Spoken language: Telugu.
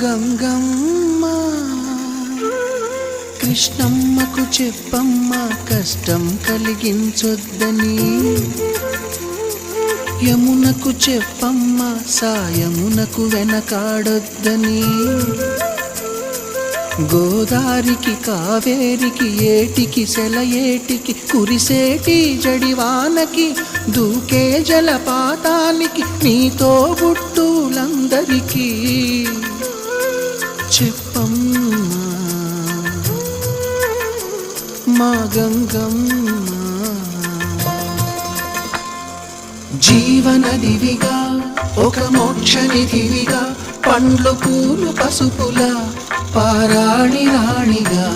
గంగమ్మ కృష్ణమ్మకు చెప్పమ్మ కష్టం కలిగించొద్దని, యమునకు చెప్పమ్మ సాయమునకు వెనకాడొద్దని, గోదారికి కావేరికి ఏటికి సెలయేటికి కురిసేటి జడివానకి దూకే జలపాతానికి నీతో బుట్టులందరికీ చెప్పమ్మా మా గంగమ్మ. జీవనదివిగా ఒక మోక్షనిధివిగా పండ్లు పూలు పసుపుల పారాణి రాణిగా